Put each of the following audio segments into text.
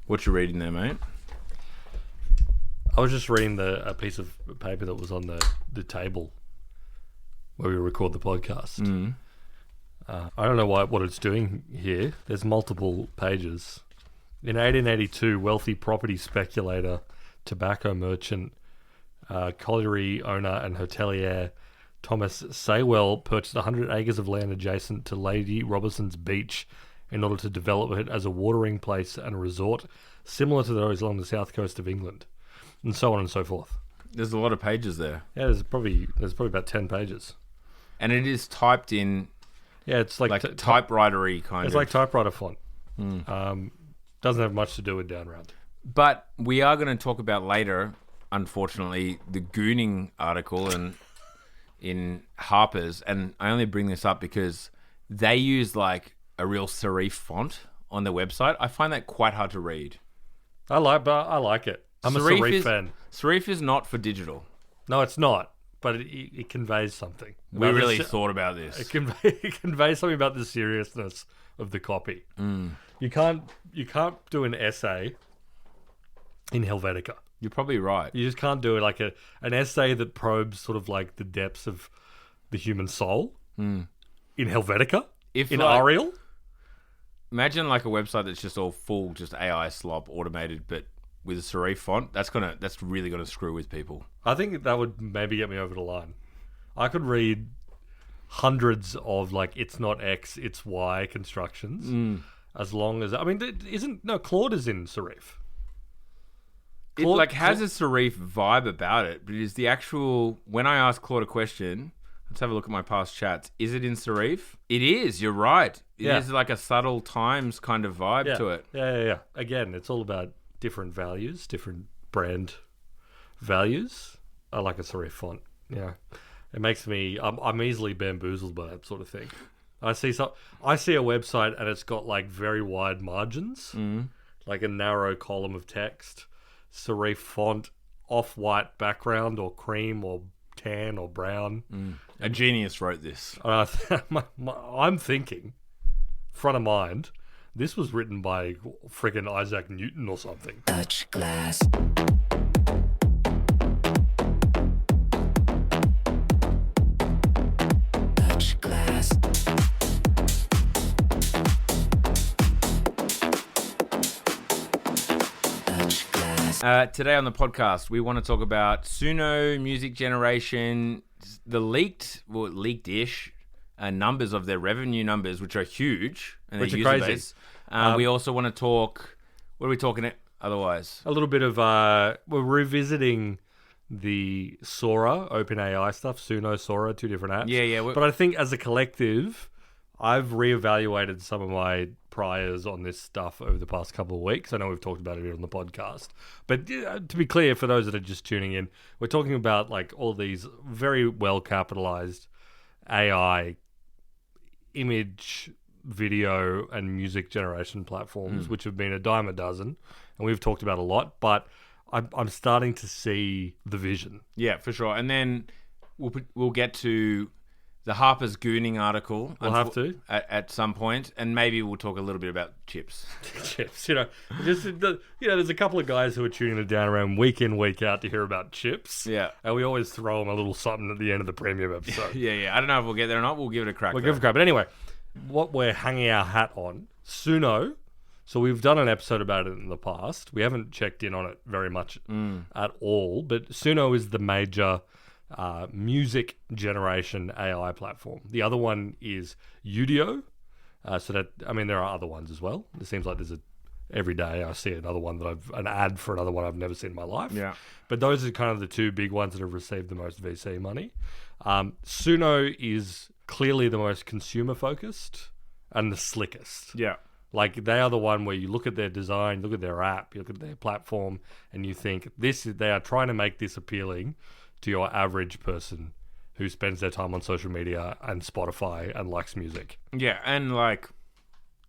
What you reading there, mate? I was just reading a piece of paper that was on the table where we record the podcast. I don't know what it's doing here. There's multiple pages. In 1882, wealthy property speculator, tobacco merchant, colliery owner and hotelier Thomas Saywell purchased 100 acres of land adjacent to Lady Robertson's Beach in order to develop it as a watering place and a resort similar to those along the south coast of England, and so on and so forth. There's a lot of pages there. Yeah, there's probably about 10 pages. And it is typed in... Yeah, it's like typewriter-y kind of. It's like typewriter font. Doesn't have much to do with down round. But we are going to talk about later, unfortunately, the Gooning article in Harper's. And I only bring this up because they use like a real serif font on their website. I find that quite hard to read. I like it. I'm a serif fan. Serif is not for digital. No, it's not. But it conveys something. We really thought about this. It conveys something about the seriousness of the copy. You can't do an essay in Helvetica. You're probably right. You just can't do it like an essay that probes sort of like the depths of the human soul in Helvetica. In Arial. Imagine like a website that's just all full, just AI slop, automated, but with a serif font. That's really gonna screw with people. I think that would maybe get me over the line. I could read hundreds of like it's not X, it's Y constructions as long as Claude is in serif. It has a serif vibe about it, but it is the actual. When I ask Claude a question, let's have a look at my past chats. Is it in serif? It is. You're right. It is like a subtle Times kind of vibe to it. Yeah. Again, it's all about different values, different brand values. I like a serif font. Yeah, it makes me. I'm easily bamboozled by that sort of thing. I see a website and it's got like very wide margins, like a narrow column of text, serif font, off-white background or cream or tan or brown. A genius wrote this. I'm thinking, front of mind, this was written by friggin' Isaac Newton or something. Touch glass. Touch glass. Touch glass. Today on the podcast, we want to talk about Suno Music Generation, the leaked-ish numbers of their revenue numbers, which are huge, and which their are user crazy. base. We also want to talk. What are we talking otherwise? A little bit of we're revisiting the Sora OpenAI stuff, Suno, Sora, two different apps. Yeah. But I think as a collective, I've reevaluated some of my priors on this stuff over the past couple of weeks. I know we've talked about it here on the podcast, but to be clear, for those that are just tuning in, we're talking about like all these very well capitalized AI image, video, and music generation platforms, which have been a dime a dozen, and we've talked about a lot. But I'm starting to see the vision. Yeah, for sure. And then we'll get to the Harper's Gooning article. We'll have to at some point, and maybe we'll talk a little bit about chips. Chips, there's a couple of guys who are tuning it down around week in, week out to hear about chips. Yeah, and we always throw them a little something at the end of the premium episode. yeah. I don't know if we'll get there or not. We'll give it a crack. We'll give it a crack. But anyway, what we're hanging our hat on, Suno. So we've done an episode about it in the past. We haven't checked in on it very much at all. But Suno is the major music generation AI platform. The other one is Udio. There are other ones as well. It seems like every day I see another one an ad for another one I've never seen in my life. Yeah. But those are kind of the two big ones that have received the most VC money. Suno is clearly the most consumer focused and the slickest. Yeah. Like they are the one where you look at their design, look at their app, you look at their platform, and you think they are trying to make this appealing to your average person who spends their time on social media and Spotify and likes music. Yeah, and like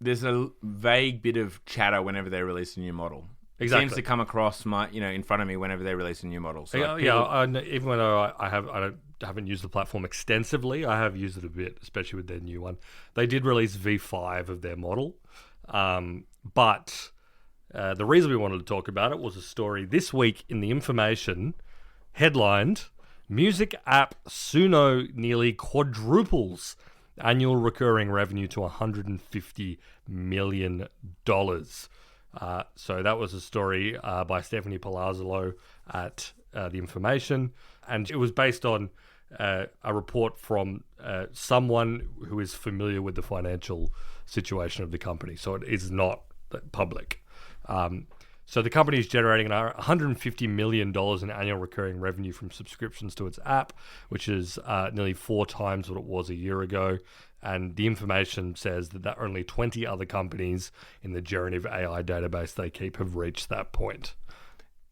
there's a vague bit of chatter whenever they release a new model. Exactly. It seems to come across in front of me whenever they release a new model. So even though I haven't used the platform extensively, I have used it a bit, especially with their new one. They did release V5 of their model, but The reason we wanted to talk about it was a story this week in The Information, headlined, Music App Suno Nearly Quadruples Annual Recurring Revenue to $150 million. So that was a story by Stephanie Palazzolo at The Information, and it was based on a report from someone who is familiar with the financial situation of the company. So it is not public. So the company is generating $150 million in annual recurring revenue from subscriptions to its app, which is nearly 4 times what it was a year ago. And The Information says that only 20 other companies in the generative AI database they keep have reached that point.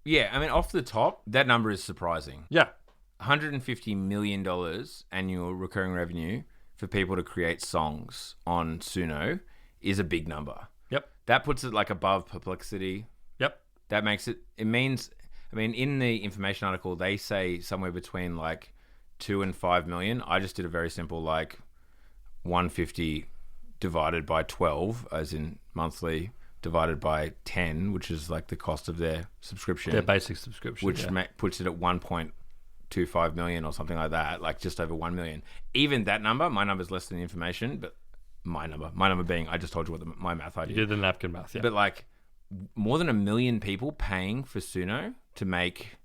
Yeah, I mean, off the top, that number is surprising. Yeah. $150 million annual recurring revenue for people to create songs on Suno is a big number. Yep. That puts it like above Perplexity. Yep. That makes it means, I mean, in the Information article, they say somewhere between like 2 and 5 million. I just did a very simple, like 150 divided by 12, as in monthly, divided by 10, which is like the cost of their subscription. Their basic subscription. Which puts it at 1.25 million or something like that, like just over 1 million. Even that number, my number's less than the Information, but my number being, I just told you what my math I did. You did the napkin math, yeah. But like more than 1 million people paying for Suno to make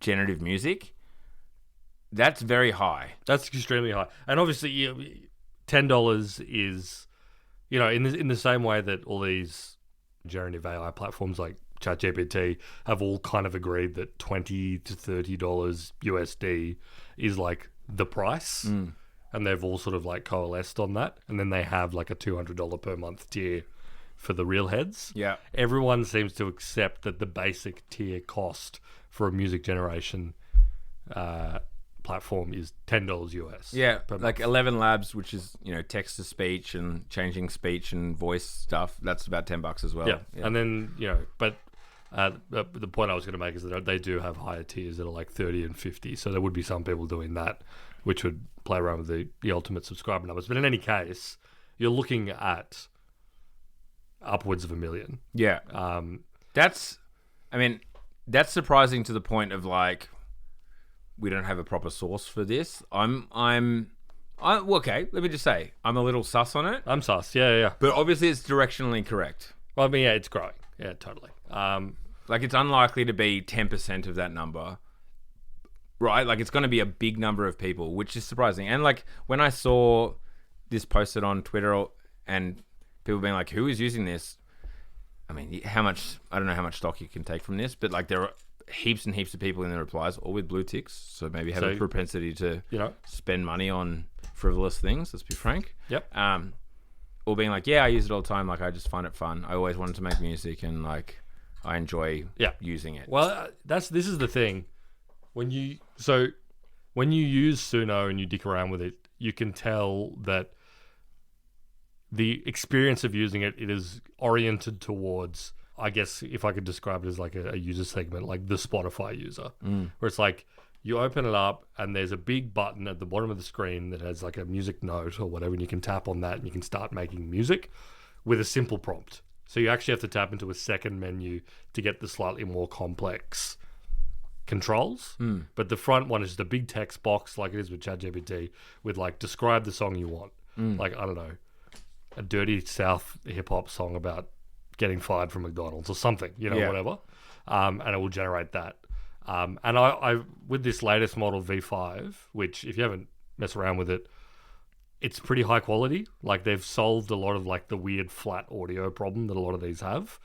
generative music, that's very high. That's extremely high. And obviously, $10 is, in the same way that all these generative AI platforms like ChatGPT have all kind of agreed that $20 to $30 USD is like the price. And they've all sort of like coalesced on that. And then they have like a $200 per month tier for the real heads. Yeah. Everyone seems to accept that the basic tier cost for a music generation platform is $10 US. Yeah, per like month. 11 Labs, which is, text to speech and changing speech and voice stuff. That's about $10 as well. Yeah. And then, but the point I was going to make is that they do have higher tiers that are like 30 and 50. So there would be some people doing that, which would play around with the ultimate subscriber numbers. But in any case, you're looking at upwards of 1 million. Yeah. That's surprising to the point of like, we don't have a proper source for this. Okay, let me just say, I'm a little sus on it. I'm sus, yeah. But obviously it's directionally correct. Well, I mean, yeah, it's growing. Yeah, totally. Like it's unlikely to be 10% of that number, right? Like it's going to be a big number of people, which is surprising. And like when I saw this posted on Twitter and people being like, who is using this? I mean, I don't know how much stock you can take from this, but like there are heaps and heaps of people in the replies, all with blue ticks, so maybe have a propensity to spend money on frivolous things, let's be frank. Yep. Or being like, yeah, I use it all the time, like I just find it fun. I always wanted to make music and like I enjoy using it. Well, this is the thing. When you use Suno and you dick around with it, you can tell that the experience of using it is oriented towards, I guess if I could describe it as like a user segment, like the Spotify user, where it's like you open it up and there's a big button at the bottom of the screen that has like a music note or whatever, and you can tap on that and you can start making music with a simple prompt. So you actually have to tap into a second menu to get the slightly more complex controls. But the front one is just a big text box like it is with ChatGPT with like, describe the song you want. Like, I don't know, a dirty South hip-hop song about getting fired from McDonald's or something, whatever. And it will generate that. And I with this latest model V5, which if you haven't messed around with it, it's pretty high quality. Like they've solved a lot of like the weird flat audio problem that a lot of these have.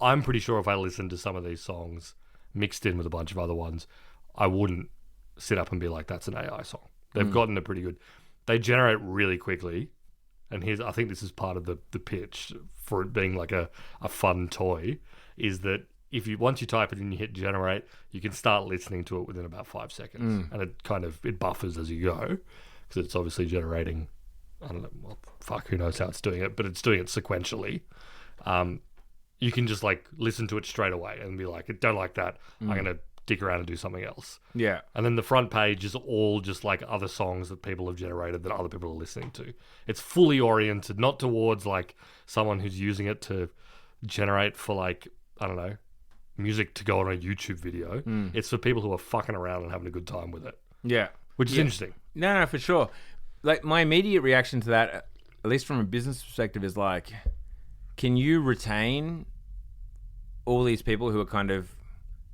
I'm pretty sure if I listened to some of these songs mixed in with a bunch of other ones, I wouldn't sit up and be like, that's an AI song. They've gotten it pretty good. They generate really quickly. And I think this is part of the pitch for it being like a fun toy, is that once you type it in, you hit generate, you can start listening to it within about 5 seconds. And it buffers as you go, because it's obviously generating, I don't know, well, fuck, who knows how it's doing it, but it's doing it sequentially. You can just like listen to it straight away and be like, don't like that, I'm going to dick around and do something else. Yeah. And then the front page is all just like other songs that people have generated that other people are listening to. It's fully oriented, not towards like someone who's using it to, generate for like, I don't know, music to go on a YouTube video. It's for people who are fucking around and having a good time with it, Yeah. which is interesting. No, for sure. Like, my immediate reaction to that, at least from a business perspective, is like, can you retain all these people who are kind of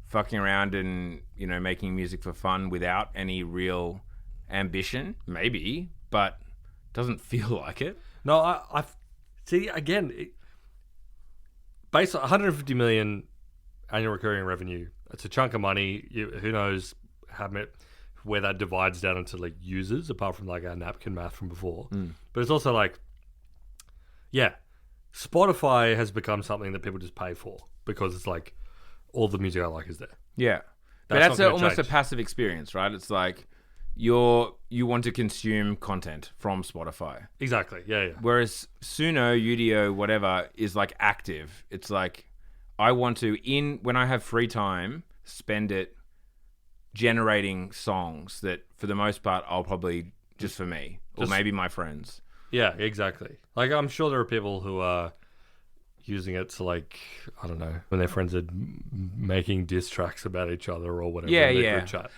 fucking around and, you know, making music for fun without any real ambition? Maybe, but doesn't feel like it. No, I see, again, based on 150 million annual recurring revenue, it's a chunk of money. Who knows where that divides down into like users, apart from like our napkin math from before. But it's also like, yeah, Spotify has become something that people just pay for because it's like all the music I like is there. Yeah. But That's that's not gonna almost a change. passive experience, right? It's like you want to consume content from Spotify. Exactly. Yeah. Whereas Suno, Udio, whatever, is like active. It's like I want to, when I have free time, spend it generating songs that, for the most part, I'll probably just for me or maybe my friends. Yeah, exactly. Like, I'm sure there are people who are using it to, like, I don't know, when their friends are making diss tracks about each other or whatever. Yeah, in their yeah. group chat.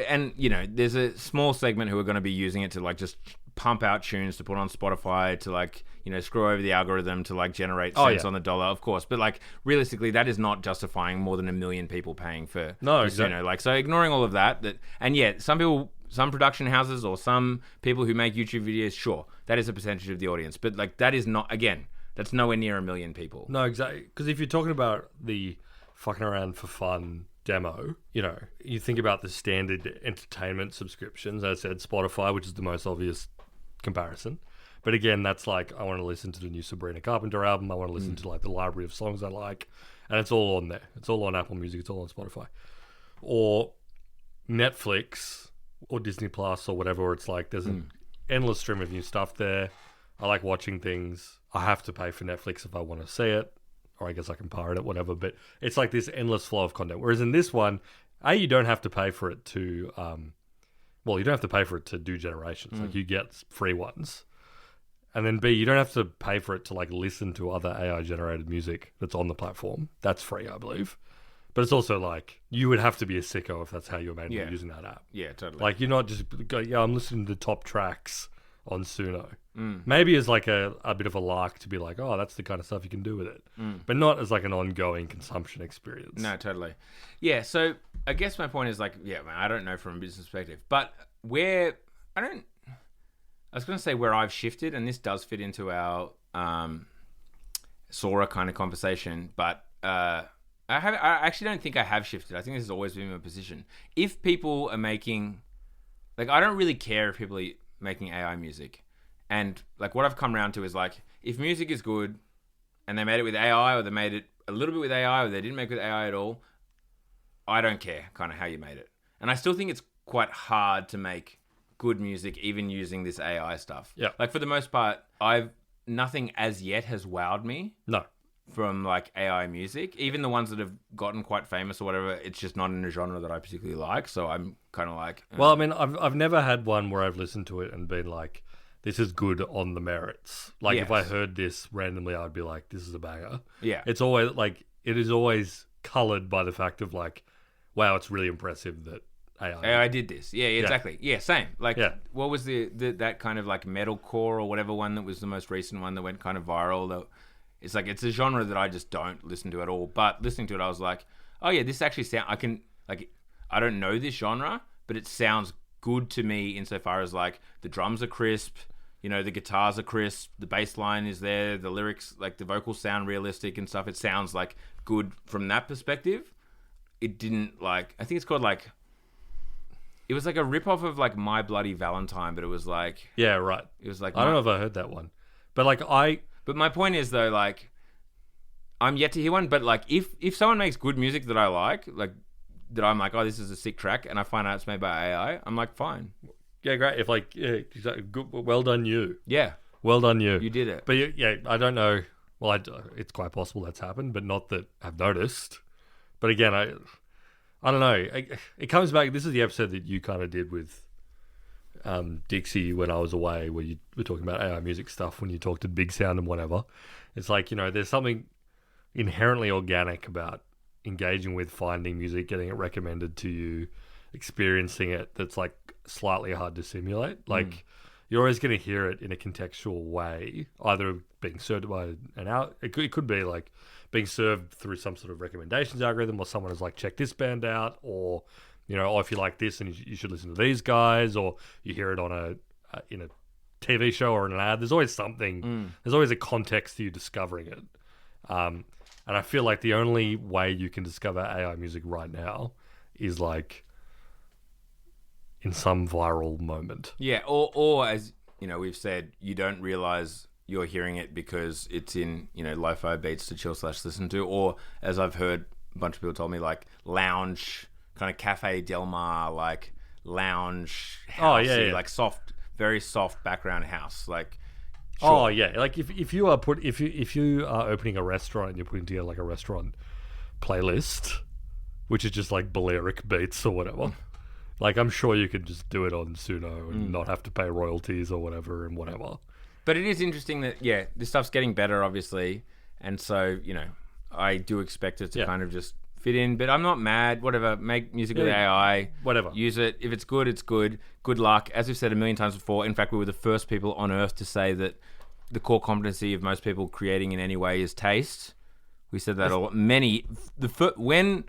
And you know, there's a small segment who are going to be using it to like just pump out tunes to put on Spotify to like, you know, screw over the algorithm to like generate cents on the dollar, of course. But like realistically, that is not justifying more than 1 million people paying for exactly. You know, like, so ignoring all of that, and yet some production houses or some people who make YouTube videos, sure, that is a percentage of the audience, but like that is not, again, that's nowhere near 1 million people. No, exactly. Because if you're talking about the fucking around for fun demo, you know, you think about the standard entertainment subscriptions. As I said, Spotify, which is the most obvious comparison. But again, that's like, I want to listen to the new Sabrina Carpenter album. I want to listen to like the library of songs I like. And it's all on there. It's all on Apple Music. It's all on Spotify. Or Netflix or Disney Plus or whatever, where it's like there's an endless stream of new stuff there. I like watching things. I have to pay for Netflix if I want to see it, or I guess I can pirate it, whatever. But it's like this endless flow of content. Whereas in this one, you don't have to pay for it to, you don't have to pay for it to do generations. Like, you get free ones. And then B, you don't have to pay for it to like listen to other AI generated music that's on the platform. That's free, I believe. But it's also like, you would have to be a sicko if that's how you're made using that app. Yeah, totally. Like, you're not just go, I'm listening to the top tracks on Suno. Maybe as like a bit of a lark to be like, oh, that's the kind of stuff you can do with it. But not as like an ongoing consumption experience. No, totally. Yeah, so I guess my point is like, yeah, man, I don't know from a business perspective, but I was going to say where I've shifted, and this does fit into our Sora kind of conversation, but I actually don't think I have shifted. I think this has always been my position. If people are making, like, I don't really care if people are making AI music. And like what I've come around to is like, if music is good and they made it with AI, or they made it a little bit with AI, or they didn't make it with AI at all, I don't care kind of how you made it. And I still think it's quite hard to make good music even using this AI stuff. Yeah. Like, for the most part, nothing as yet has wowed me. No. From like AI music. Even the ones that have gotten quite famous or whatever, it's just not in a genre that I particularly like. So I'm kind of like, Well, I mean, I've never had one where I've listened to it and been like, this is good on the merits. Like, if I heard this randomly, I'd be like, this is a banger. Yeah. It's always like, it is always colored by the fact of like, wow, it's really impressive that AI did this. Yeah, exactly. Yeah, same. Like, what was that kind of like metalcore or whatever one that was the most recent one that went kind of viral? It's like, it's a genre that I just don't listen to at all. But listening to it, I was like, oh yeah, this actually I don't know this genre, but it sounds good to me insofar as like the drums are crisp, you know, the guitars are crisp, the bass line is there, the lyrics, like the vocals sound realistic and stuff. It sounds like good from that perspective. It didn't like, I think it's called like, it was like a rip-off of like My Bloody Valentine, but it was like... Yeah, right. It was like... I don't know if I heard that one. But like But my point is though, like, I'm yet to hear one, but like if someone makes good music that I like that I'm like, oh, this is a sick track, and I find out it's made by AI, I'm like, fine. Yeah, great. If like, exactly, good, well done you. Yeah. Well done you. You did it. But yeah, I don't know. Well, it's quite possible that's happened, but not that I've noticed. But again, I don't know. It comes back. This is the episode that you kind of did with Dixie when I was away, where you were talking about AI music stuff when you talked to Big Sound and whatever. It's like, you know, there's something inherently organic about engaging with, finding music, getting it recommended to you, experiencing it, that's like slightly hard to simulate. Like you're always going to hear it in a contextual way, either being served by an out. It could be like being served through some sort of recommendations algorithm, or someone is like, check this band out, or oh, if you like this, and you should listen to these guys, or you hear it on in a TV show or in an ad. There's always something. There's always a context to you discovering it. And I feel like the only way you can discover AI music right now is like in some viral moment. Yeah, or as we've said, you don't realize you're hearing it because it's in lo-fi beats to chill / listen to, or as I've heard a bunch of people told me, like lounge kind of Cafe Del Mar, like lounge housey, like soft, very soft background house, like. Sure. Oh yeah, like if you are opening a restaurant and you're putting together like a restaurant playlist, which is just like Balearic beats or whatever, like I'm sure you could just do it on Suno and not have to pay royalties or whatever and whatever. But it is interesting that this stuff's getting better, obviously, and so I do expect it to kind of just fit in. But I'm not mad. Whatever, make music with AI, whatever. Use it. If it's good, it's good. Good luck. As we've said a million times before. In fact, we were the first people on Earth to say that the core competency of most people creating in any way is taste. We said that when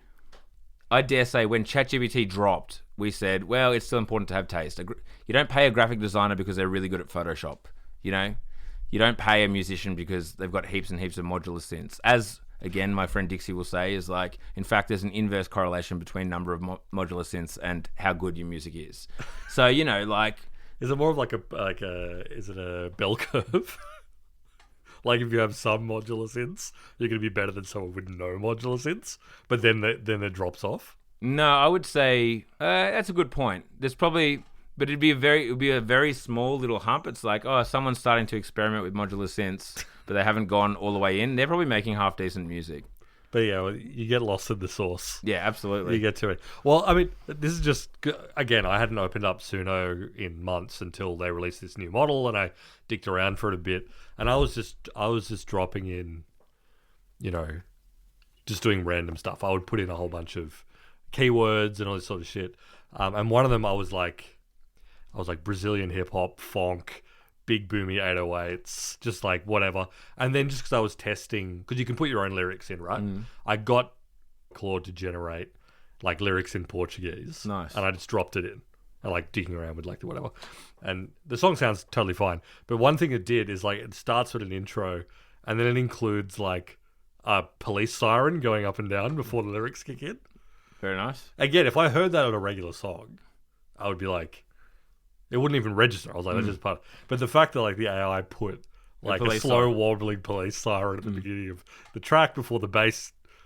I dare say when ChatGPT dropped, we said, well, it's still important to have taste. You don't pay a graphic designer because they're really good at Photoshop. You don't pay a musician because they've got heaps and heaps of modular synths. As again, my friend Dixie will say, is like, in fact, there's an inverse correlation between number of modular synths and how good your music is. So like. Is it more of like is it a bell curve? Like if you have some modular synths, you're going to be better than someone with no modular synths, but then it drops off? No, I would say that's a good point. There's probably, but it would be a very small little hump. It's like, oh, someone's starting to experiment with modular synths, but they haven't gone all the way in. They're probably making half decent music. But yeah, you get lost in the source. Yeah, absolutely. You get to it. Well, I mean, this is just, again, I hadn't opened up Suno in months until they released this new model, and I dicked around for it a bit, and I was just dropping in, just doing random stuff. I would put in a whole bunch of keywords and all this sort of shit, and one of them I was like Brazilian hip hop, funk, big boomy 808s, just like whatever. And then just because I was testing, because you can put your own lyrics in, right? I got Claude to generate like lyrics in Portuguese. Nice. And I just dropped it in and like digging around with like the whatever. And the song sounds totally fine. But one thing it did is like it starts with an intro and then it includes like a police siren going up and down before the lyrics kick in. Very nice. Again, if I heard that on a regular song, I would be like, it wouldn't even register. I was like, that's just part of it. But the fact that like the AI put like a slow siren, wobbling police siren at the beginning of the track before the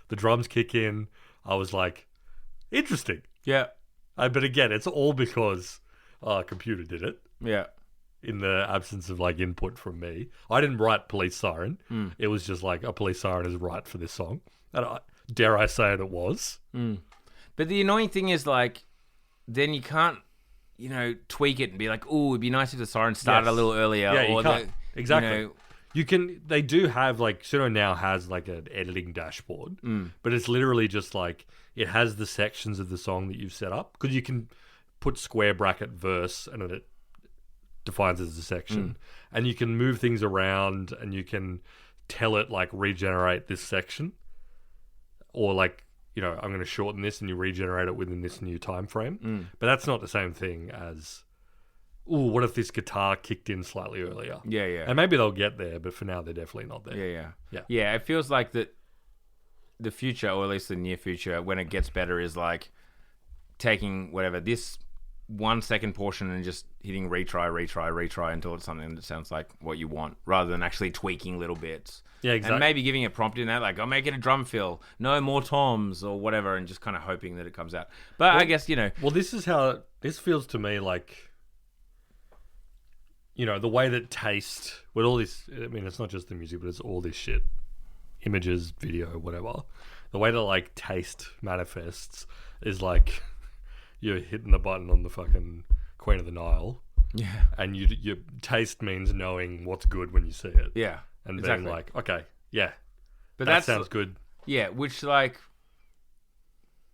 drums kick in, I was like, interesting. Yeah. But again, it's all because a computer did it. Yeah. In the absence of like input from me. I didn't write police siren. It was just like a police siren is right for this song. And dare I say it was. But the annoying thing is like, then you can't, tweak it and be like, oh, it'd be nice if the siren started a little earlier. Yeah, you can't. Exactly. You can. They do have like Suno now has like an editing dashboard, but it's literally just like it has the sections of the song that you've set up because you can put square bracket verse and then it defines it as a section, and you can move things around and you can tell it like regenerate this section, or like. I'm going to shorten this and you regenerate it within this new time frame. But that's not the same thing as, what if this guitar kicked in slightly earlier? Yeah, yeah. And maybe they'll get there, but for now they're definitely not there. Yeah. Yeah, it feels like that the future, or at least the near future, when it gets better, is like taking whatever, this 1 second portion and just hitting retry until it's something that sounds like what you want, rather than actually tweaking little bits. Yeah, exactly. And maybe giving a prompt in that, like, I'll make it a drum fill, no more toms or whatever, and just kind of hoping that it comes out. But I guess, Well, this feels to me like, the way that taste, with all this, I mean, it's not just the music, but it's all this shit, images, video, whatever. The way that, like, taste manifests is like, you're hitting the button on the fucking Queen of the Nile. Yeah. And your taste means knowing what's good when you see it. Yeah. And exactly. being like, okay, yeah, But that sounds good. Yeah, which like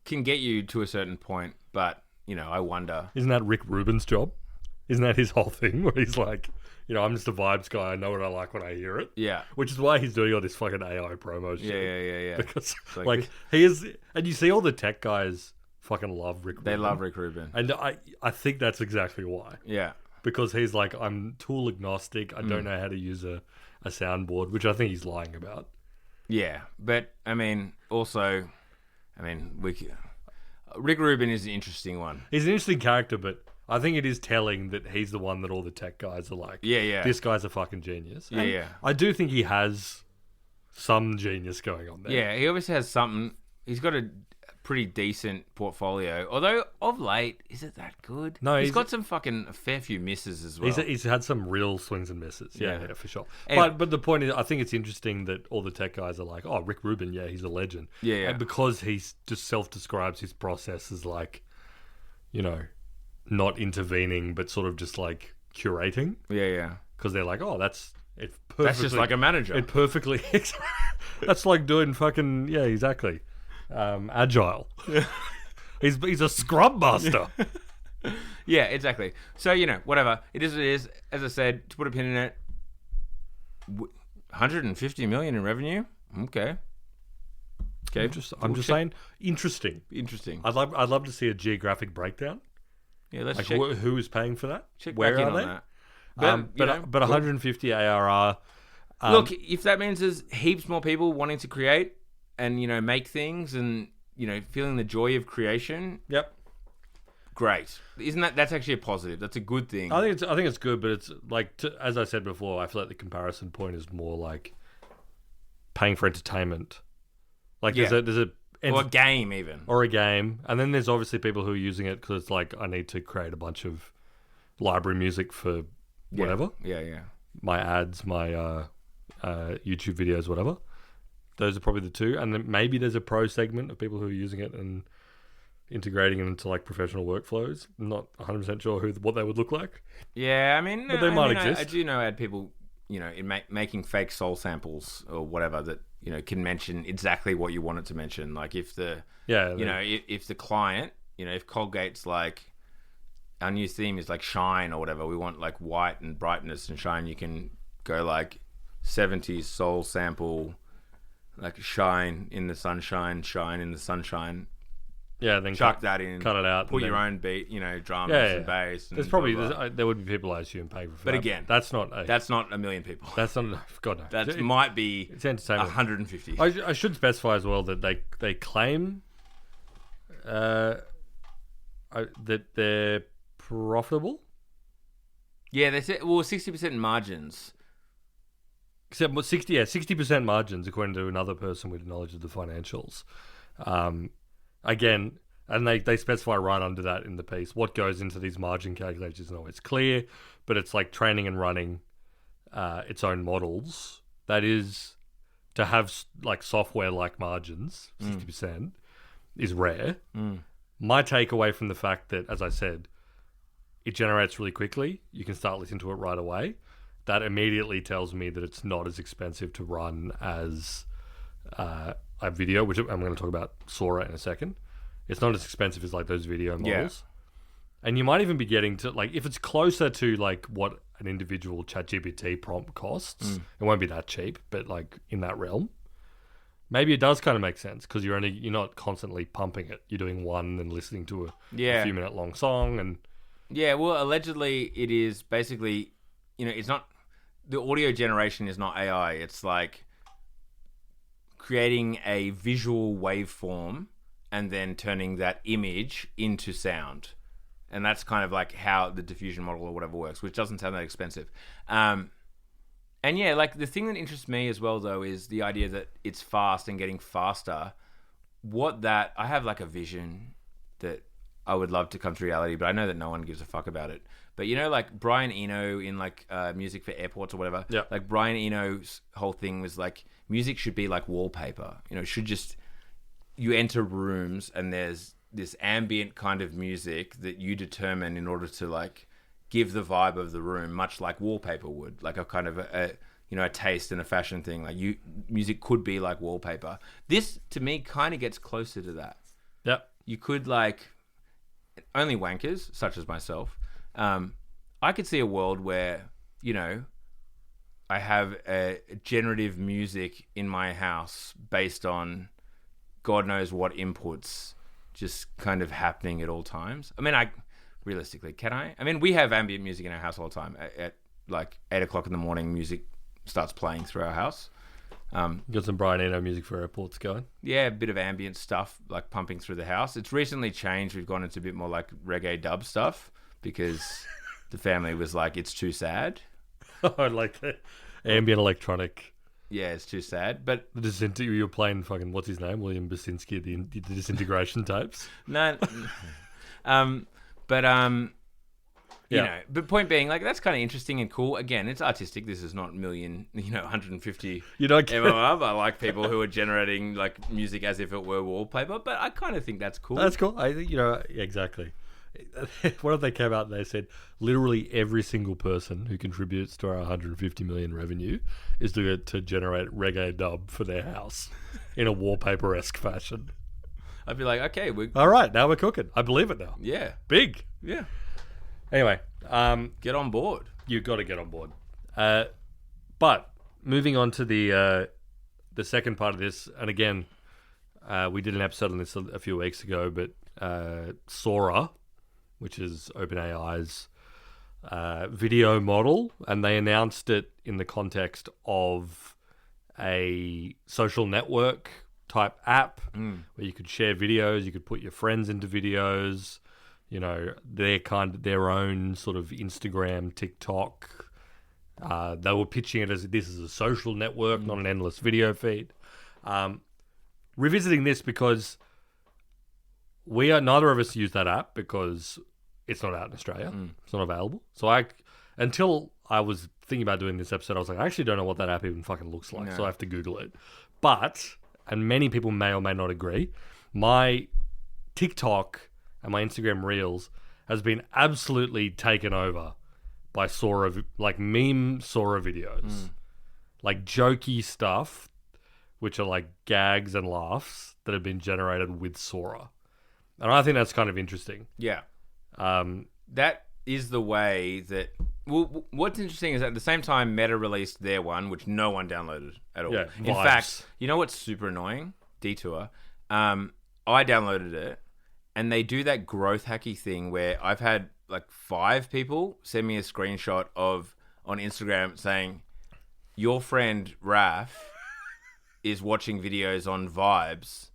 can get you to a certain point, but I wonder. Isn't that Rick Rubin's job? Isn't that his whole thing where he's like, I'm just a vibes guy. I know what I like when I hear it. Yeah. Which is why he's doing all this fucking AI promo shit. Yeah. Because Like like he is, and you see all the tech guys fucking love Rick Rubin. They love Rick Rubin. And I think that's exactly why. Yeah. Because he's like, I'm tool agnostic. I don't know how to use a soundboard, which I think he's lying about. Yeah, but Rick Rubin is an interesting one. He's an interesting character, but I think it is telling that he's the one that all the tech guys are like, Yeah. this guy's a fucking genius. And Yeah. I do think he has some genius going on there. Yeah, he obviously has something. He's got a pretty decent portfolio. Although, of late, is it that good? No, he's got a fair few misses as well. He's had some real swings and misses. Yeah, for sure. Anyway. But the point is, I think it's interesting that all the tech guys are like, oh, Rick Rubin, yeah, he's a legend. Yeah. And because he's just self-describes his process as like, not intervening, but sort of just like curating. Yeah. Because they're like, oh, that's perfectly... That's just like a manager. It perfectly... That's like doing fucking... Yeah, exactly. Agile. He's a scrum master. Yeah, exactly. So, whatever. It is what it is. As I said, to put a pin in it, 150 million in revenue? Okay. I'm just saying, interesting. Interesting. I'd love to see a geographic breakdown. Yeah, let's Like check. who is paying for that? Check Where back in are on they? that. But 150 ARR. Look, if that means there's heaps more people wanting to create and make things and feeling the joy of creation, Yep. great. Isn't that's actually a positive? That's a good thing. I think it's good, but it's like as I said before, I feel like the comparison point is more like paying for entertainment. Like there's a or a game even. or a game, and then there's obviously people who are using it because it's like I need to create a bunch of library music for whatever. Yeah. My ads, my YouTube videos, whatever. Those are probably the two, and then maybe there's a pro segment of people who are using it and integrating it into like professional workflows. I'm not 100% sure what they would look like. Yeah, I mean, But they might exist. I do know I had people, in making fake soul samples or whatever that can mention exactly what you want it to mention. Like if the if the client, if Colgate's like our new theme is like shine or whatever, we want like white and brightness and shine. You can go like 70s soul sample, like shine in the sunshine, shine in the sunshine. Yeah, then chuck that in, cut it out, put your own beat, drums and bass. And there's probably there would be people I assume paying for that. But again, that's not a million people. That's not God no. That might be it's entertainment. 150. I should specify as well that they claim that they're profitable. Yeah, they said 60% margins. Except 60% margins according to another person with knowledge of the financials. Again, and they specify right under that in the piece what goes into these margin calculations isn't always clear, but it's like training and running its own models. That is, to have like software like margins, 60% is rare. My takeaway from the fact that, as I said, it generates really quickly, you can start listening to it right away. That immediately tells me that it's not as expensive to run as a video, which I'm going to talk about Sora in a second. It's not as expensive as like those video models. Yeah. And you might even be getting to like, if it's closer to like what an individual ChatGPT prompt costs, it won't be that cheap, but like in that realm, maybe it does kind of make sense because you're not constantly pumping it. You're doing one and listening to a few minute long song and well, allegedly it is basically, it's not, the audio generation is not AI. It's like creating a visual waveform and then turning that image into sound. And that's kind of like how the diffusion model or whatever works, which doesn't sound that expensive. And yeah, like the thing that interests me as well, though, is the idea that it's fast and getting faster. I have like a vision that I would love to come to reality, but I know that no one gives a fuck about it. But like Brian Eno in like music for airports or whatever, like Brian Eno's whole thing was like music should be like wallpaper. It should just, you enter rooms and there's this ambient kind of music that you determine in order to like give the vibe of the room, much like wallpaper would, like a kind of a a taste and a fashion thing. Like music could be like wallpaper. This to me kind of gets closer to that. Yep. You could only wankers such as myself. I could see a world where I have a generative music in my house based on God knows what inputs just kind of happening at all times. I mean, realistically, can I? I mean, we have ambient music in our house all the time. At like 8 o'clock in the morning, music starts playing through our house. Got some Brian Eno music for airports going. Yeah, a bit of ambient stuff like pumping through the house. It's recently changed. We've gone into a bit more like reggae dub stuff because the family was like, it's too sad. I like the ambient electronic. Yeah, it's too sad. But you were playing fucking, what's his name? William Basinski, the disintegration tapes. No. But point being, like, that's kind of interesting and cool. Again, it's artistic. This is not 150 You don't get MMR. I like people who are generating like music as if it were wallpaper, but I kind of think that's cool. That's cool. I think, exactly. What if they came out and they said literally every single person who contributes to our 150 million revenue is to generate reggae dub for their house in a wallpaper-esque fashion? I'd be like, okay, all right, now we're cooking. I believe it now. Yeah. Big. Yeah. Anyway, get on board. You've got to get on board. But moving on to the second part of this, and again, we did an episode on this a few weeks ago, but Sora, which is OpenAI's video model, and they announced it in the context of a social network type app where you could share videos, you could put your friends into videos, their own sort of Instagram, TikTok. They were pitching it as this is a social network, not an endless video feed. Revisiting this because neither of us use that app because it's not out in Australia. It's not available. So until I was thinking about doing this episode, I was like, I actually don't know what that app even fucking looks like. No. So I have to Google it. But, and many people may or may not agree, my TikTok and my Instagram Reels has been absolutely taken over by Sora, like meme Sora videos. Like jokey stuff, which are like gags and laughs that have been generated with Sora. And I think that's kind of interesting. Yeah. That is the way that... Well, what's interesting is at the same time, Meta released their one, which no one downloaded at all. Yeah, in fact, you know what's super annoying? Detour. I downloaded it, and they do that growth hacky thing where I've had like 5 people send me a screenshot on Instagram saying, your friend Raph is watching videos on Vibes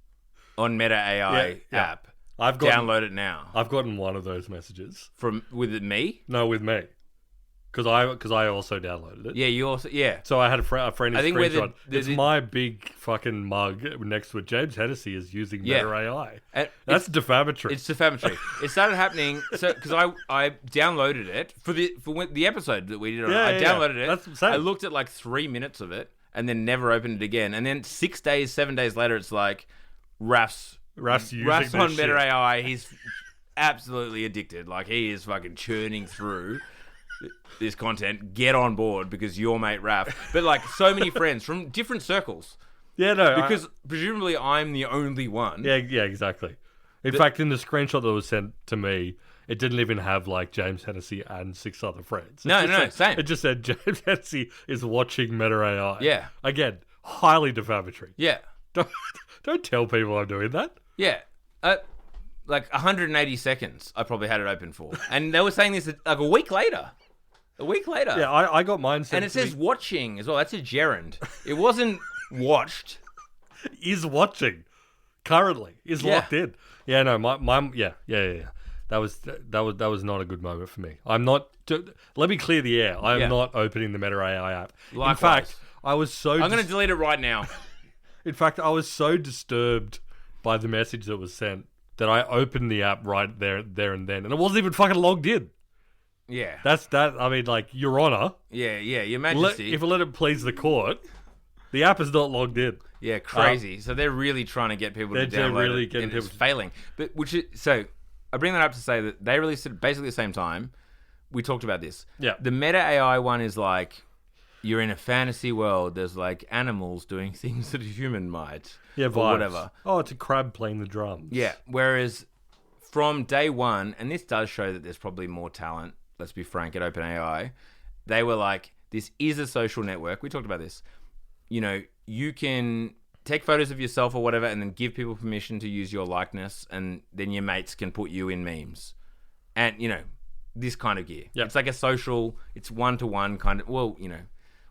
on Meta AI app. Download it now. I've gotten one of those messages with me. No, with me, because I also downloaded it. Yeah, you also So I had a friend who screenshot. It's the my big fucking mug next to it. James Hennessy is using Meta AI. That's defamatory. It's defamatory. It started happening because I downloaded it for the episode that we did. I downloaded it. That's same. I looked at like 3 minutes of it and then never opened it again. And then 7 days later, it's like Raph's on Meta AI. He's absolutely addicted. Like he is fucking churning through this content. Get on board because your mate Raph. But like so many friends from different circles. Yeah, no. Because presumably I'm the only one. Yeah, exactly. In fact, in the screenshot that was sent to me, it didn't even have like James Hennessy and 6 other friends. Same. It just said James Hennessy is watching Meta AI. Yeah. Again, highly defamatory. Yeah. Don't tell people I'm doing that. Yeah. Like 180 seconds I probably had it open for. And they were saying this like a week later. Yeah, I got mine sent. And it says watching as well. That's a gerund. It wasn't watched. Is watching. Currently. Is locked in. Yeah, no, my yeah. That was not a good moment for me. I'm not... Let me clear the air. I am not opening the Meta AI app. Likewise. In fact, I was so... I'm going to delete it right now. In fact, I was so disturbed by the message that was sent that I opened the app right there and then, and it wasn't even fucking logged in. Yeah. That's that. I mean, like, Your Honour. Yeah, Your Majesty. If it let it please the court, the app is not logged in. Yeah, crazy. So they're really trying to get people to download it, and it's failing. But so I bring that up to say that they released it basically at the same time. We talked about this. Yeah. The Meta AI one is like you're in a fantasy world. There's like animals doing things that a human might. Yeah, or vibes. whatever. Oh, it's a crab playing the drums. Yeah. Whereas from day one, and this does show that there's probably more talent, let's be frank, at OpenAI, they were like, this is a social network. We talked about this. You know, you can take photos of yourself or whatever and then give people permission to use your likeness, and then your mates can put you in memes. And, you know, this kind of gear. Yep. It's like a social, it's one-to-one kind of, well, you know,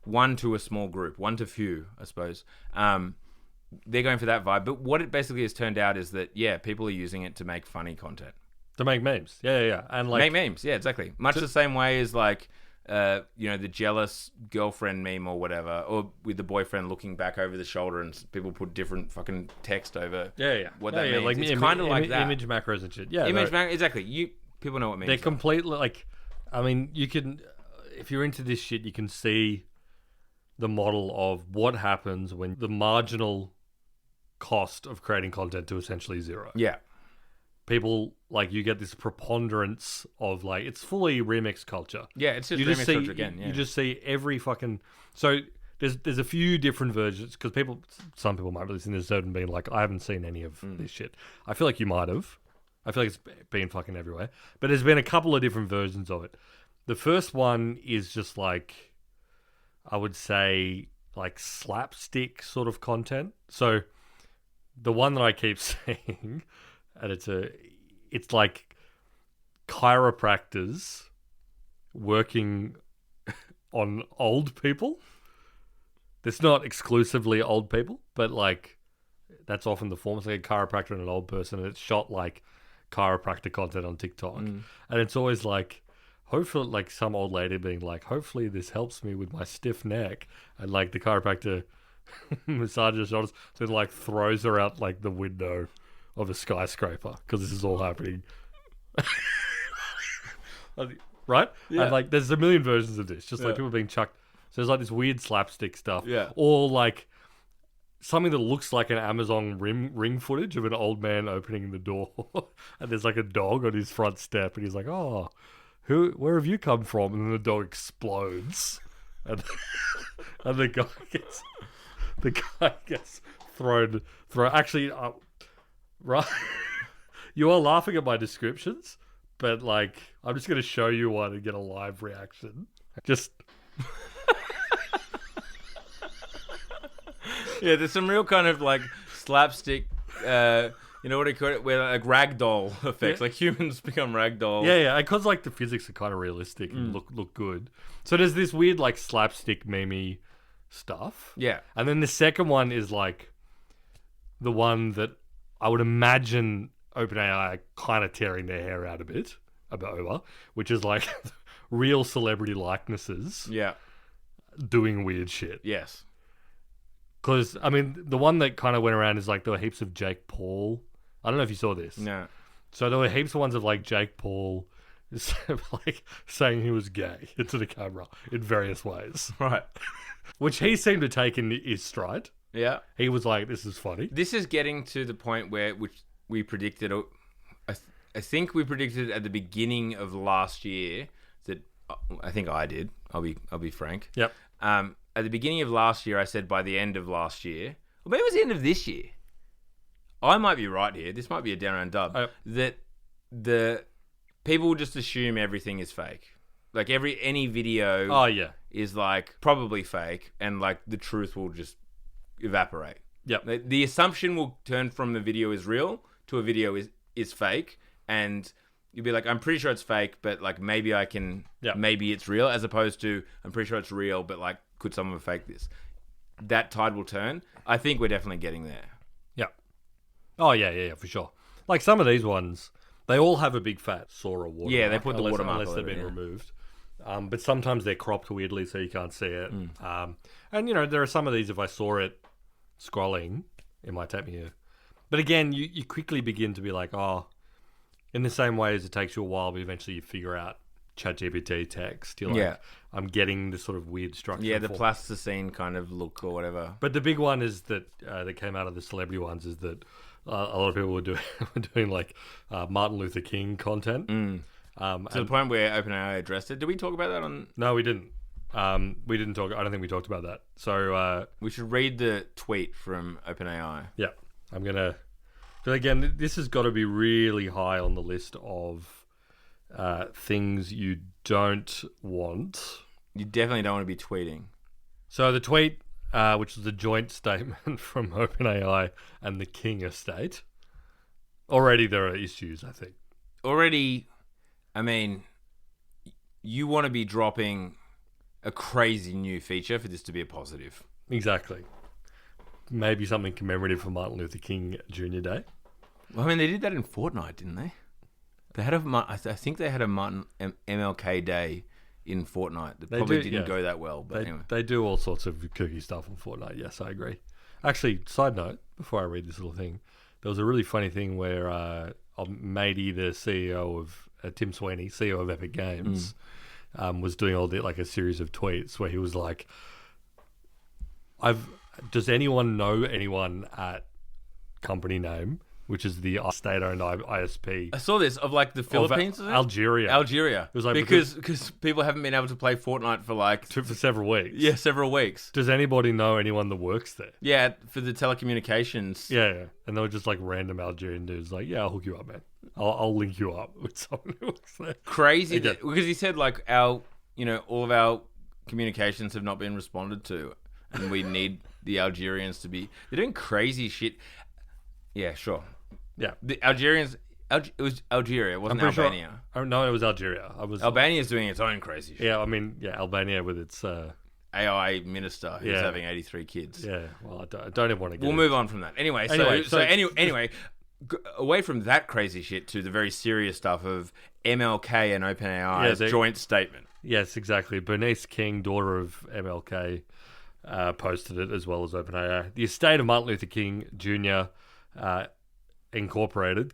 one to a small group, one to few, I suppose. They're going for that vibe. But what it basically has turned out is that, yeah, people are using it to make funny content. To make memes. Yeah. And like Make memes, yeah, exactly. Much the same way as like, you know, the jealous girlfriend meme or whatever, or with the boyfriend looking back over the shoulder and people put different fucking text over what that means. Like, it's kind of like that. Image macros and shit. Yeah. Exactly. People know what memes They're are. completely like, I mean, you can, if you're into this shit, you can see the model of what happens when the marginal cost of creating content to essentially zero. Yeah. People, like, you get this preponderance of, like, it's fully remix culture. Yeah, it's just You remix just see, culture again. Yeah. You just see every fucking... So, there's a few different versions, because some people might be listening to this and being like, I haven't seen any of this shit. I feel like you might have. I feel like it's been fucking everywhere. But there's been a couple of different versions of it. The first one is just, like, I would say, like, slapstick sort of content. So, the one that I keep seeing... And it's like chiropractors working on old people. It's not exclusively old people, but like that's often the form. It's like a chiropractor and an old person, and it's shot like chiropractor content on TikTok. And it's always like, hopefully, like some old lady being like, hopefully this helps me with my stiff neck. And like the chiropractor massages her shoulders, so it like throws her out like the window of a skyscraper, because this is all happening. Right? Yeah. And like there's a million versions of this, just like people being chucked. So there's like this weird slapstick stuff. Yeah. Or like something that looks like an Amazon ring footage of an old man opening the door. And there's like a dog on his front step, and he's like, oh, where have you come from? And then the dog explodes. And, and the guy gets thrown. Actually, right, you are laughing at my descriptions, but like I'm just going to show you one and get a live reaction. Just yeah, there's some real kind of like slapstick, you know what do you call it? Where like ragdoll effects, like humans become ragdoll. yeah, because like the physics are kind of realistic and look good. So there's this weird like slapstick meme stuff. Yeah. And then the second one is like the one that I would imagine OpenAI are kind of tearing their hair out a bit over, which is like real celebrity likenesses Yeah. doing weird shit. Yes. Because, I mean, the one that kind of went around is like there were heaps of Jake Paul. I don't know if you saw this. No. So there were heaps of ones of like Jake Paul like saying he was gay into the camera in various ways. Right. Which he seemed to take in his stride. Yeah. He was like, this is funny. This is getting to the point which we predicted. I think we predicted at the beginning of last year that I think I did. I'll be frank. Yep. At the beginning of last year, I said by the end of last year, or maybe it was the end of this year. I might be right here. This might be a down and dub. That the people will just assume everything is fake. Like any video. Oh yeah. Is like probably fake, and like the truth will just evaporate. Yep. The assumption will turn from the video is real to a video is fake, and you'll be like, I'm pretty sure it's fake, but like maybe maybe it's real, as opposed to I'm pretty sure it's real, but like could someone fake this? That tide will turn. I think we're definitely getting there. Yeah. Oh yeah, for sure. Like some of these ones, they all have a big fat Sora watermark. Yeah, they put the watermark unless they've over it, been yeah. removed. But sometimes they're cropped weirdly so you can't see it. And, you know, there are some of these, if I saw it scrolling, it might take me But again, you quickly begin to be like, oh, in the same way as it takes you a while, but eventually you figure out ChatGPT text. You're like, Yeah. I'm getting this sort of weird structure. Yeah, the form. plasticine kind of look or whatever. But the big one is that that came out of the celebrity ones is that a lot of people were doing like Martin Luther King content. To the point where OpenAI addressed it. Did we talk about that on? No, we didn't. We didn't talk. I don't think we talked about that. So We should read the tweet from OpenAI. yeah, I'm gonna. But again, this has got to be really high on the list of things you don't want. You definitely don't want to be tweeting. So the tweet, which was a joint statement from OpenAI and the King estate, already there are issues, I think. Already, I mean, you want to be dropping a crazy new feature for this to be a positive. Exactly. Maybe something commemorative for Martin Luther King Jr. Day. Well, I mean, they did that in Fortnite, didn't they? They had I think they had a Martin MLK Day in Fortnite. That probably didn't go that well. But anyway. They do all sorts of kooky stuff on Fortnite. Yes, I agree. Actually, side note, before I read this little thing, there was a really funny thing where Matey, the CEO of Tim Sweeney, CEO of Epic Games, was doing like a series of tweets where he was like, does anyone know anyone at company name, which is the state-owned ISP? I saw this of like the Philippines, is it? Algeria. Algeria. It was like because people haven't been able to play Fortnite for like for several weeks. Yeah, several weeks. Does anybody know anyone that works there? Yeah, for the telecommunications. Yeah. And they were just like random Algerian dudes like, yeah, I'll hook you up, man. I'll link you up with someone who works there. Crazy because he said like all of our communications have not been responded to, and we need the Algerians to be. They're doing crazy shit. Yeah, sure. Yeah, the Algerians. It was Algeria, it wasn't Albania. Sure, no, it was Algeria. Albania's doing its own crazy shit. Yeah, I mean, Albania with its AI minister who's having 83 kids. Yeah, well, I don't even want to get. We'll move on from that. Anyway, away from that crazy shit to the very serious stuff of MLK and OpenAI's joint statement. Yes, exactly. Bernice King, daughter of MLK, posted it as well as OpenAI. The estate of Martin Luther King Jr. King Incorporated,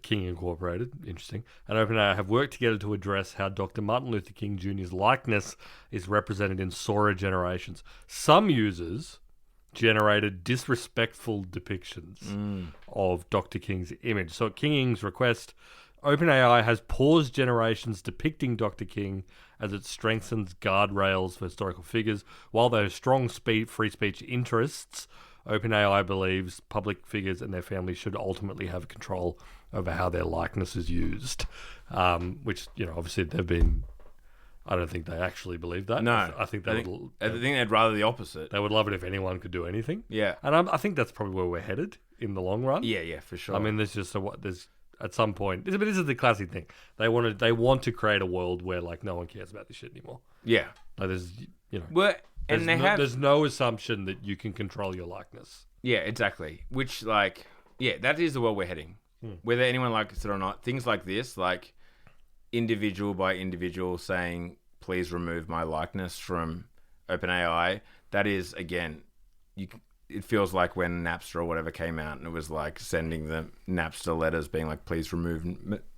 interesting, and OpenAI have worked together to address how Dr. Martin Luther King Jr.'s likeness is represented in Sora generations. Some users generated disrespectful depictions of Dr. King's image. So at King Ing's request, OpenAI has paused generations depicting Dr. King as it strengthens guardrails for historical figures. While there are strong free speech interests, OpenAI believes public figures and their families should ultimately have control over how their likeness is used. Which, obviously they've been... I don't think they actually believe that. No. I think I think they'd rather the opposite. They would love it if anyone could do anything. Yeah. And I think that's probably where we're headed in the long run. Yeah, for sure. I mean, there's at some point... This is the classic thing. They want to create a world where, like, no one cares about this shit anymore. Yeah. Like, there's, there's no assumption that you can control your likeness. Yeah, exactly. Which, that is the world we're heading. Whether anyone likes it or not, things like this, like individual by individual saying, please remove my likeness from OpenAI, that is, again, it feels like when Napster or whatever came out and it was like sending the Napster letters being like, please remove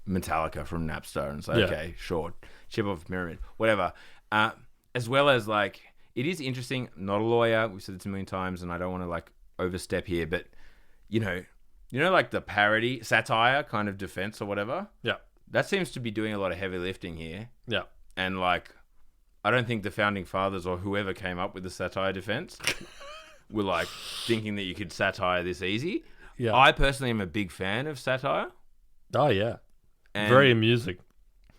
Metallica from Napster. And it's like, okay, sure, chip off pyramid, whatever. As well as like, it is interesting, not a lawyer, we've said this a million times and I don't want to like overstep here, but like the parody, satire kind of defense or whatever? Yeah. That seems to be doing a lot of heavy lifting here. Yeah. And like, I don't think the founding fathers or whoever came up with the satire defense were like thinking that you could satire this easy. Yeah. I personally am a big fan of satire. Oh, yeah. Very amusing.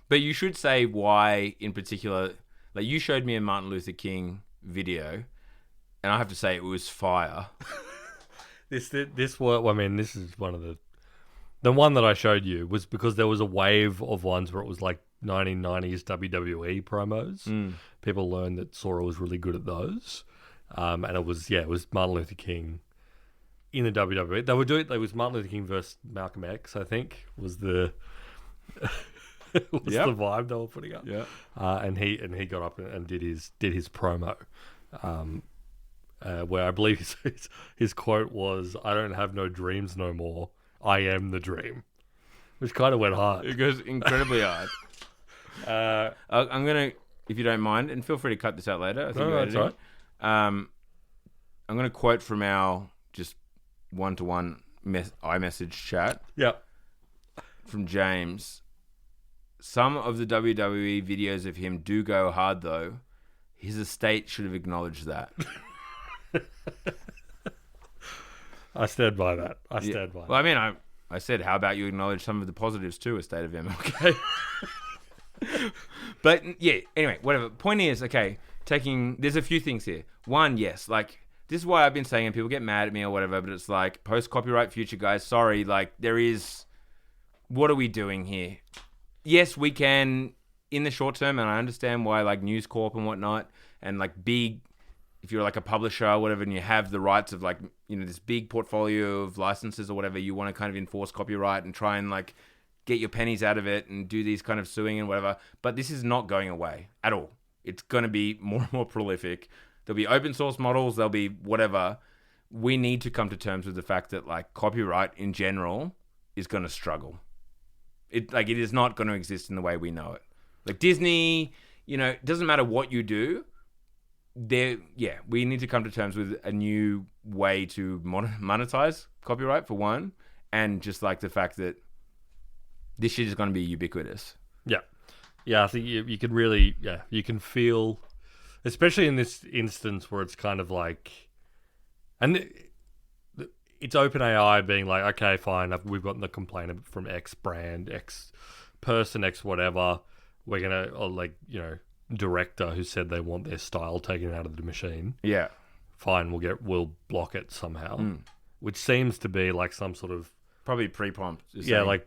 But you should say why in particular. Like, you showed me a Martin Luther King video, and I have to say it was fire. This is one of the one that I showed you was because there was a wave of ones where it was like 1990s WWE promos. People learned that Sora was really good at those. And it was Martin Luther King in the WWE. They were doing it was Martin Luther King versus Malcolm X, I think, was the the vibe they were putting up. Yeah. And he got up and did his promo. Where I believe his quote was, "I don't have no dreams no more. I am the dream," which kind of went hard. It goes incredibly hard. I'm gonna, if you don't mind, and feel free to cut this out later. I think that's right. I'm gonna quote from our just one-to-one iMessage chat. Yep. From James. Some of the WWE videos of him do go hard though. his estate should have acknowledged that. I stand by that. I stand by that. Well, I mean, I said, how about you acknowledge some of the positives too, estate of MLK? But yeah, anyway, whatever. Point is, okay, there's a few things here. One, yes, like, this is why I've been saying, and people get mad at me or whatever, but it's like, post-copyright future, guys, sorry, like, what are we doing here? Yes, we can, in the short term, and I understand why, like, News Corp and whatnot, and, like, big, if you're, like, a publisher or whatever, and you have the rights of, like, you know, this big portfolio of licenses or whatever, you want to kind of enforce copyright and try and, like, get your pennies out of it and do these kind of suing and whatever. But this is not going away at all. It's going to be more and more prolific. There'll be open source models. There'll be whatever. We need to come to terms with the fact that, like, copyright in general is going to struggle. It is not going to exist in the way we know it. Like Disney, you know, it doesn't matter what you do. We need to come to terms with a new way to monetize copyright, for one, and just like the fact that this shit is going to be ubiquitous. Yeah, I think you can really, you can feel, especially in this instance where it's kind of like, and it's OpenAI being like, okay, fine, we've gotten the complaint from X brand, X person, X whatever, we're going to, or like, you know, director who said they want their style taken out of the machine. Yeah. Fine, we'll block it somehow. Which seems to be like some sort of, probably pre-prompt. Pre-prompt.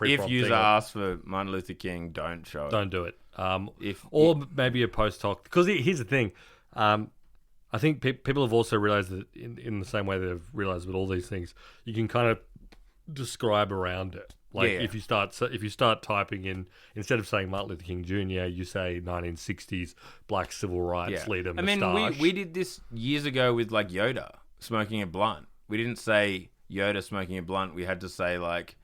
If user asks for Martin Luther King, don't show it. Don't do it. Maybe a post hoc. Because here's the thing. I think people have also realized that in the same way they've realized with all these things, you can kind of describe around it. Like if you start typing in, instead of saying Martin Luther King Jr., you say 1960s black civil rights leader moustache. I mean, we did this years ago with like Yoda smoking a blunt. We didn't say Yoda smoking a blunt. We had to say like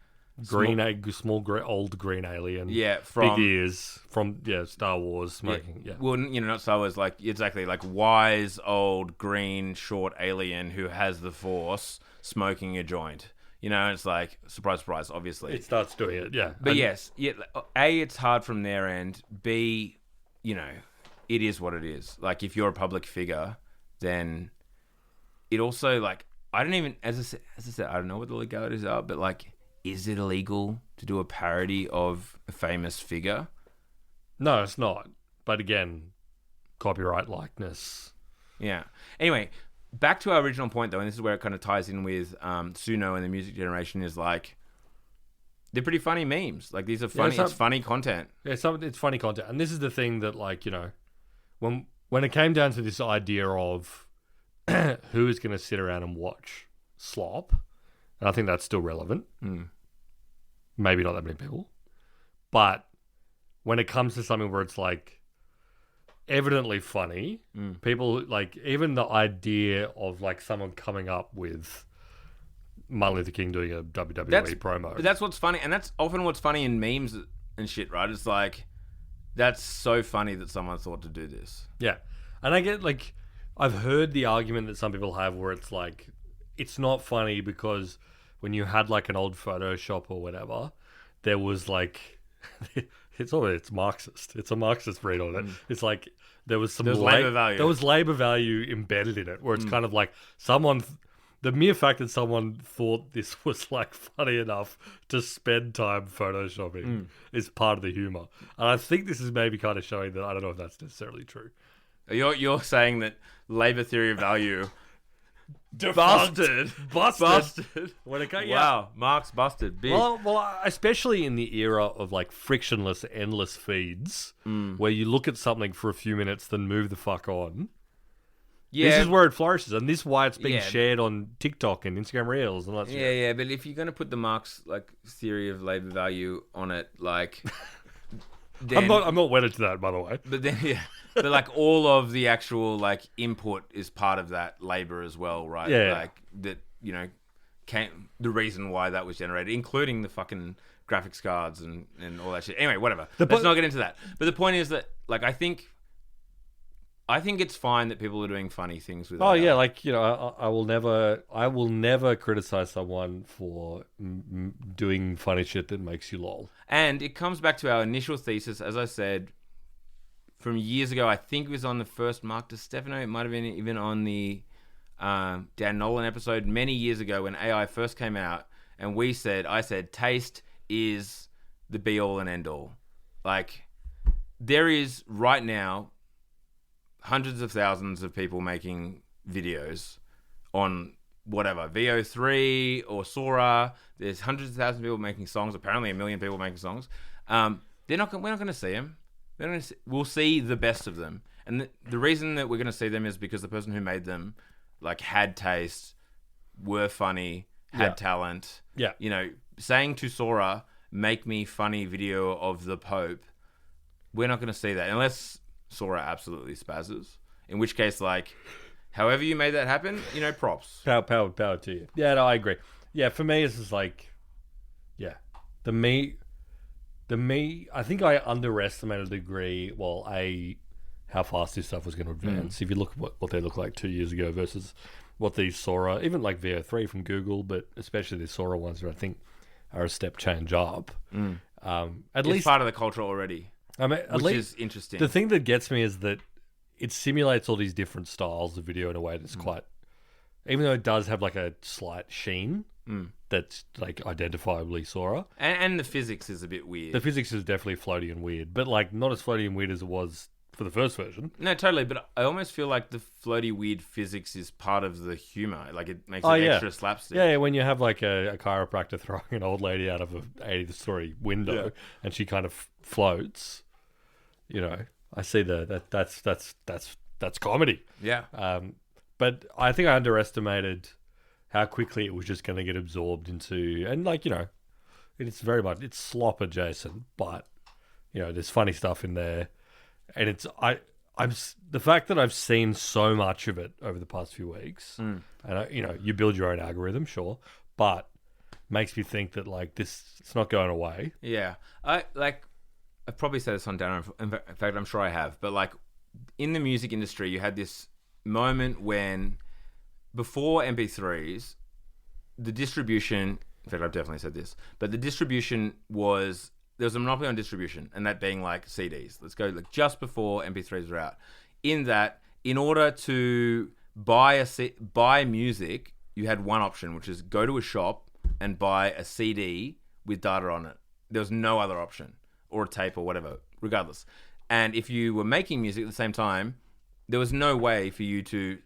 old green alien. Yeah, from big ears from Star Wars smoking. Yeah. Well, you know, not Star Wars. Like exactly like wise old green short alien who has the Force smoking a joint. You know, it's like surprise, surprise. Obviously, it starts doing it. Yeah, but A, it's hard from their end. B, you know, it is what it is. Like if you're a public figure, then it also like. I don't even, as I said, I don't know what the legalities are, but like, is it illegal to do a parody of a famous figure? No, it's not. But again, copyright likeness. Yeah. Anyway, back to our original point though, and this is where it kind of ties in with Suno and the music generation is like, they're pretty funny memes. Like these are funny, it's funny content. Yeah, it's funny content. And this is the thing that like, you know, when it came down to this idea of, who is going to sit around and watch slop? And I think that's still relevant. Maybe not that many people. But when it comes to something where it's like evidently funny, people like even the idea of like someone coming up with Martin Luther King doing a WWE promo. That's what's funny. And that's often what's funny in memes and shit, right? It's like, that's so funny that someone thought to do this. Yeah. And I get like, I've heard the argument that some people have where it's like, it's not funny because when you had like an old Photoshop or whatever, there was like, it's Marxist. It's a Marxist read on it. It's like, there was some labor value. There was labor value embedded in it where it's kind of like the mere fact that someone thought this was like funny enough to spend time photoshopping is part of the humor. And I think this is maybe kind of showing that I don't know if that's necessarily true. You're saying that labor theory of value busted. Wow, Marx busted. Big. Well, especially in the era of like frictionless, endless feeds, where you look at something for a few minutes, then move the fuck on. Yeah, this is where it flourishes, and this is why it's being shared on TikTok and Instagram Reels and all that. Yeah, but if you're going to put the Marx like theory of labor value on it, like. Then, I'm not wedded to that, by the way. But then, but like all of the actual like input is part of that labor as well, right? Yeah. Like that, you know, the reason why that was generated, including the fucking graphics cards and all that shit. Anyway, whatever. Let's not get into that. But the point is that, like, I think it's fine that people are doing funny things with. Oh yeah, like you know, I will never criticize someone for doing funny shit that makes you lol. And it comes back to our initial thesis, as I said, from years ago. I think it was on the first Mark DiStefano. It might have been even on the Dan Nolan episode many years ago when AI first came out, and I said, taste is the be all and end all. Like, there is right now hundreds of thousands of people making videos on whatever, VO3 or Sora. There's hundreds of thousands of people making songs. Apparently, 1 million people making songs. We're not going to see them. We'll see the best of them. And the reason that we're going to see them is because the person who made them, like, had taste, were funny, had talent. Yeah. You know, saying to Sora, make me funny video of the Pope, we're not going to see that unless Sora absolutely spazzes. In which case, like, however you made that happen, you know, props. Power to you. Yeah, no, I agree. Yeah, for me, it's just like, yeah, the me, I think I underestimated the degree, how fast this stuff was going to advance. If you look at what they looked like 2 years ago versus what these Sora, even like VO3 from Google, but especially the Sora ones, that I think are a step change up. At least part of the culture already. I mean, which is interesting. The thing that gets me is that it simulates all these different styles of video in a way that's quite, even though it does have like a slight sheen that's like identifiably Sora. And the physics is a bit weird. The physics is definitely floaty and weird, but like not as floaty and weird as it was for the first version. No, totally. But I almost feel like the floaty weird physics is part of the humor. Like, it makes it extra slapstick. Yeah, when you have like a chiropractor throwing an old lady out of a 80-story window and she kind of floats. You know, I see that's comedy. Yeah. But I think I underestimated how quickly it was just going to get absorbed into, and like, you know, it's very much, it's slop adjacent, but you know, there's funny stuff in there, and I'm the fact that I've seen so much of it over the past few weeks, and you know, you build your own algorithm, sure, but makes me think that like this, it's not going away. Yeah, I've probably said this on Dana. In fact, I'm sure I have. But like, in the music industry, you had this moment when, before MP3s, the distribution. In fact, I've definitely said this, but the distribution was, there was a monopoly on distribution, and that being like CDs. Let's go like just before MP3s were out. In that, in order to buy music, you had one option, which is go to a shop and buy a CD with data on it. There was no other option. Or a tape or whatever, regardless. And if you were making music at the same time, there was no way for you to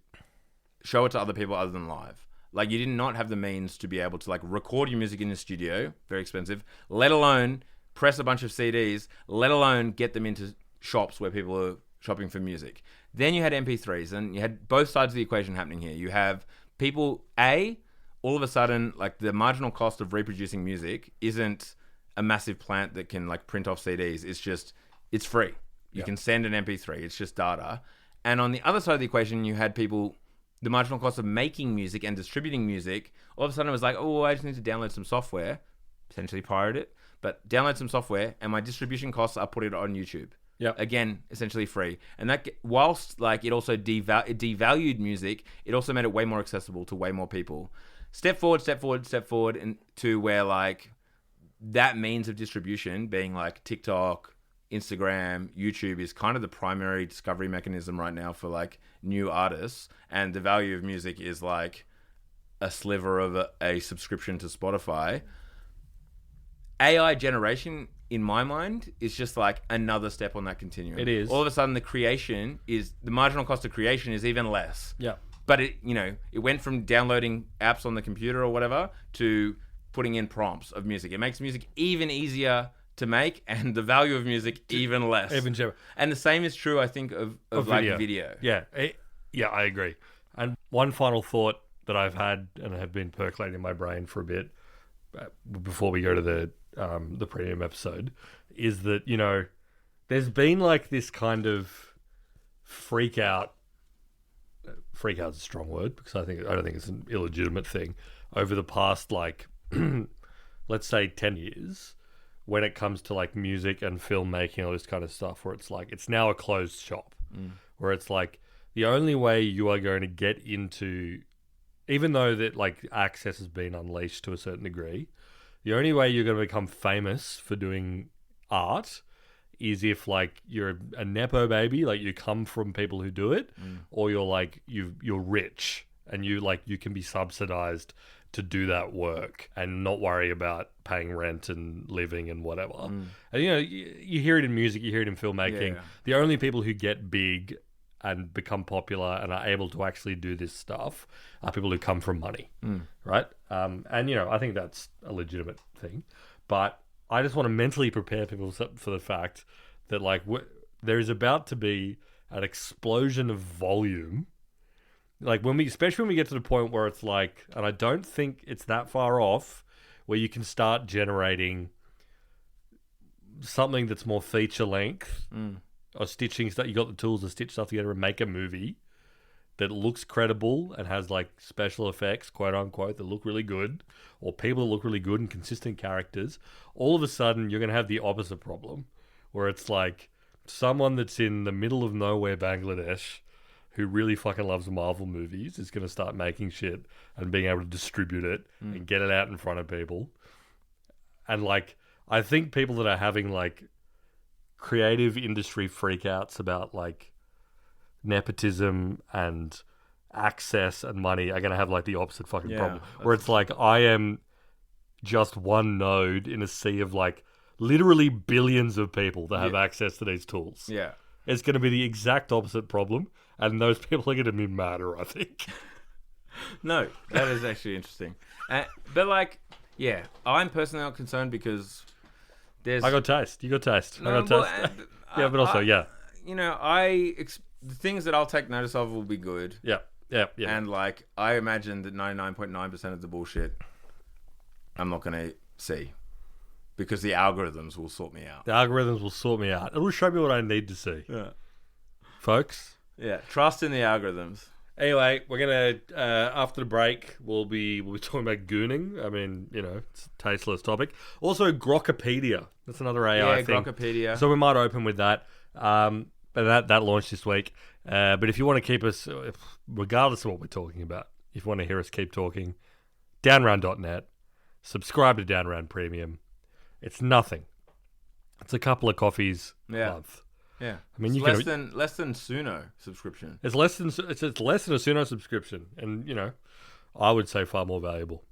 show it to other people other than live. Like, you did not have the means to be able to like record your music in the studio, very expensive, let alone press a bunch of CDs, let alone get them into shops where people are shopping for music. Then you had MP3s, and you had both sides of the equation happening here. You have people, all of a sudden, like, the marginal cost of reproducing music isn't a massive plant that can like print off CDs. It's free. You can send an MP3. It's just data. And on the other side of the equation, you had people, the marginal cost of making music and distributing music, all of a sudden it was like, oh, I just need to download some software, potentially pirate it, but download some software, and my distribution costs are put it on YouTube. Yeah. Again, essentially free. And that, whilst like it also devalued music, it also made it way more accessible to way more people. Step forward, and to where like that means of distribution being like TikTok, Instagram, YouTube is kind of the primary discovery mechanism right now for like new artists, and the value of music is like a sliver of a subscription to Spotify. AI generation, in my mind, is just like another step on that continuum. It is. All of a sudden, the marginal cost of creation is even less. Yeah. But it went from downloading apps on the computer or whatever to putting in prompts of music. It makes music even easier to make, and the value of music even less. Even cheaper. And the same is true, I think, of like video. Yeah, I agree. And one final thought that I've had and have been percolating in my brain for a bit before we go to the premium episode is that, you know, there's been like this kind of freak out. Freak out is a strong word, because I don't think it's an illegitimate thing over the past like let's say 10 years when it comes to like music and filmmaking, all this kind of stuff, where it's like it's now a closed shop, where it's like the only way you are going to get into, even though that like access has been unleashed to a certain degree, the only way you're going to become famous for doing art is if like you're a nepo baby, like you come from people who do it, or you're like you're rich and you can be subsidized to do that work and not worry about paying rent and living and whatever. And you hear it in music, you hear it in filmmaking. Yeah. The only people who get big and become popular and are able to actually do this stuff are people who come from money, right? And I think that's a legitimate thing, but I just want to mentally prepare people for the fact that like there is about to be an explosion of volume. Like especially when we get to the point where it's like, and I don't think it's that far off, where you can start generating something that's more feature length or stitching stuff. You got the tools to stitch stuff together and make a movie that looks credible and has like special effects, quote unquote, that look really good, or people that look really good and consistent characters. All of a sudden, you're going to have the opposite problem, where it's like someone that's in the middle of nowhere, Bangladesh, who really fucking loves Marvel movies is going to start making shit and being able to distribute it and get it out in front of people. And like, I think people that are having like creative industry freakouts about like nepotism and access and money are going to have like the opposite fucking problem, where it's like I am just one node in a sea of like literally billions of people that have access to these tools. Yeah. It's going to be the exact opposite problem, and those people are going to be madder, I think. No, that is actually interesting. But like, yeah, I'm personally not concerned because there's... I got taste. You got taste. No, I got taste. Yeah, but also, the things that I'll take notice of will be good. Yeah. And like, I imagine that 99.9% of the bullshit I'm not going to see because the algorithms will sort me out. The algorithms will sort me out. It'll show me what I need to see. Yeah. Folks. Yeah. Trust in the algorithms. Anyway, we're gonna after the break we'll be talking about gooning. I mean, it's a tasteless topic. Also, Grokpedia. That's another AI thing. Yeah, Grokpedia. So we might open with that. But that launched this week. But if you want to keep us, regardless of what we're talking about, if you want to hear us keep talking, downround.net. Subscribe to Downround Premium. It's nothing. It's a couple of coffees a month. Yeah, I mean, it's less than Suno subscription. It's less than a Suno subscription, and I would say far more valuable.